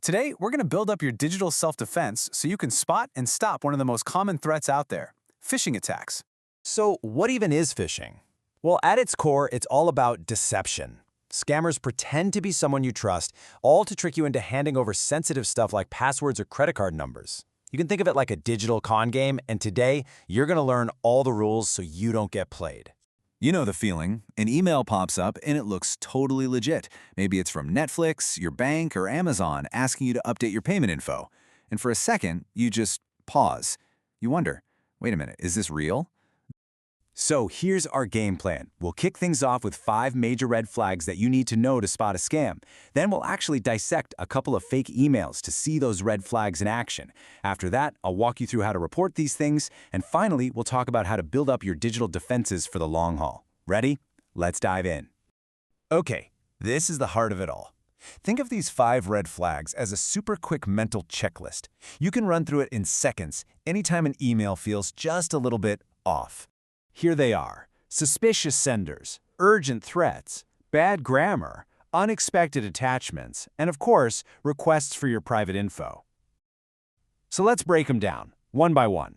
Today, we're going to build up your digital self-defense so you can spot and stop one of the most common threats out there, phishing attacks. So, what even is phishing? Well, at its core, it's all about deception. Scammers pretend to be someone you trust, all to trick you into handing over sensitive stuff like passwords or credit card numbers. You can think of it like a digital con game, and today, you're going to learn all the rules so you don't get played. You know the feeling. An email pops up and it looks totally legit. Maybe it's from Netflix, your bank, or Amazon asking you to update your payment info. And for a second, you just pause. You wonder, wait a minute, is this real? So here's our game plan. We'll kick things off with 5 major red flags that you need to know to spot a scam. Then we'll actually dissect a couple of fake emails to see those red flags in action. After that, I'll walk you through how to report these things. And finally, we'll talk about how to build up your digital defenses for the long haul. Ready? Let's dive in. Okay, this is the heart of it all. Think of these 5 red flags as a super quick mental checklist. You can run through it in seconds anytime an email feels just a little bit off. Here they are: suspicious senders, urgent threats, bad grammar, unexpected attachments, and of course, requests for your private info. So let's break them down, one by one.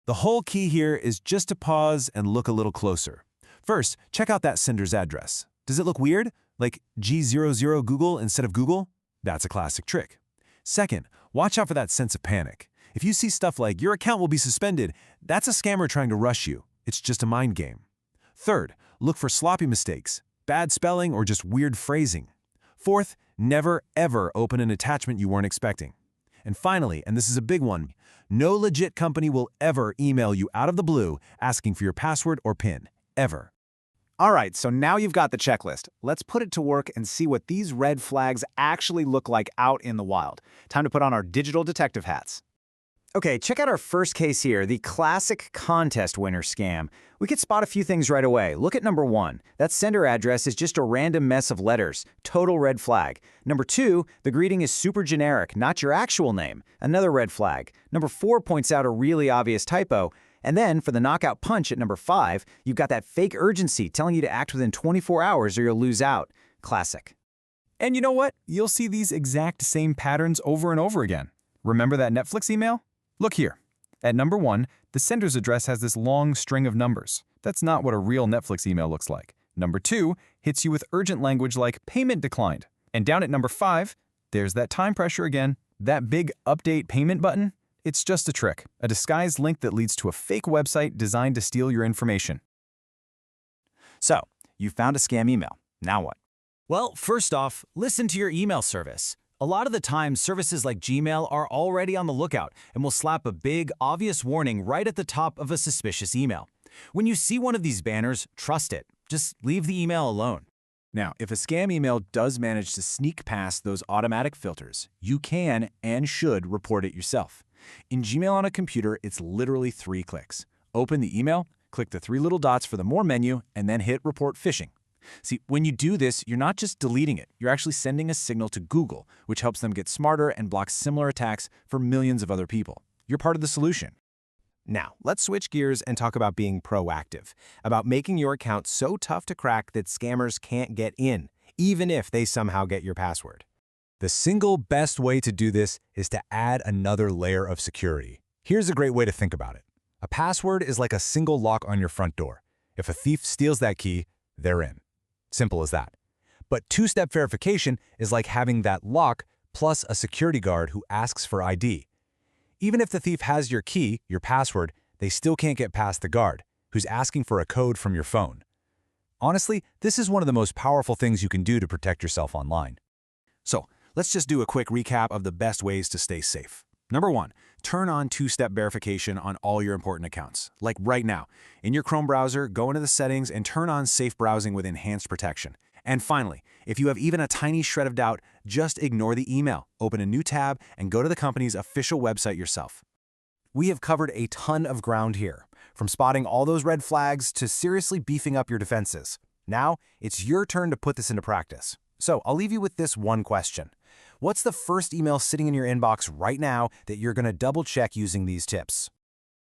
The whole key here is just to pause and look a little closer. First, check out that sender's address. Does it look weird? Like G00 Google instead of Google? That's a classic trick. Second, watch out for that sense of panic. If you see stuff like "your account will be suspended," that's a scammer trying to rush you. It's just a mind game. Third, look for sloppy mistakes, bad spelling, or just weird phrasing. Fourth, never ever open an attachment you weren't expecting. And finally, and this is a big one, no legit company will ever email you out of the blue asking for your password or PIN, ever. All right, so now you've got the checklist. Let's put it to work and see what these red flags actually look like out in the wild. Time to put on our digital detective hats. Okay, check out our first case here, the classic contest winner scam. We could spot a few things right away. Look at number 1. That sender address is just a random mess of letters. Total red flag. Number 2, the greeting is super generic, not your actual name. Another red flag. Number 4 points out a really obvious typo. And then, for the knockout punch at number 5, you've got that fake urgency telling you to act within 24 hours or you'll lose out. Classic. And you know what? You'll see these exact same patterns over and over again. Remember that Netflix email? Look here. At number 1, the sender's address has this long string of numbers. That's not what a real Netflix email looks like. Number 2 hits you with urgent language like "payment declined." And down at number 5, there's that time pressure again. That big update payment button? It's just a trick, a disguised link that leads to a fake website designed to steal your information. So, you found a scam email. Now what? Well, first off, listen to your email service. A lot of the time, services like Gmail are already on the lookout and will slap a big, obvious warning right at the top of a suspicious email. When you see one of these banners, trust it. Just leave the email alone. Now, if a scam email does manage to sneak past those automatic filters, you can and should report it yourself. In Gmail on a computer, it's literally 3 clicks. Open the email, click the 3 little dots for the More menu, and then hit Report Phishing. See, when you do this, you're not just deleting it, you're actually sending a signal to Google, which helps them get smarter and block similar attacks for millions of other people. You're part of the solution. Now, let's switch gears and talk about being proactive, about making your account so tough to crack that scammers can't get in, even if they somehow get your password. The single best way to do this is to add another layer of security. Here's a great way to think about it. A password is like a single lock on your front door. If a thief steals that key, they're in. Simple as that. But 2-step verification is like having that lock plus a security guard who asks for ID. Even if the thief has your key, your password, they still can't get past the guard, who's asking for a code from your phone. Honestly, this is one of the most powerful things you can do to protect yourself online. So, let's just do a quick recap of the best ways to stay safe. Number 1, turn on 2-step verification on all your important accounts. Like right now, in your Chrome browser, go into the settings and turn on safe browsing with enhanced protection. And finally, if you have even a tiny shred of doubt, just ignore the email, open a new tab, and go to the company's official website yourself. We have covered a ton of ground here, from spotting all those red flags to seriously beefing up your defenses. Now, it's your turn to put this into practice. So I'll leave you with this one question. What's the first email sitting in your inbox right now that you're going to double check using these tips?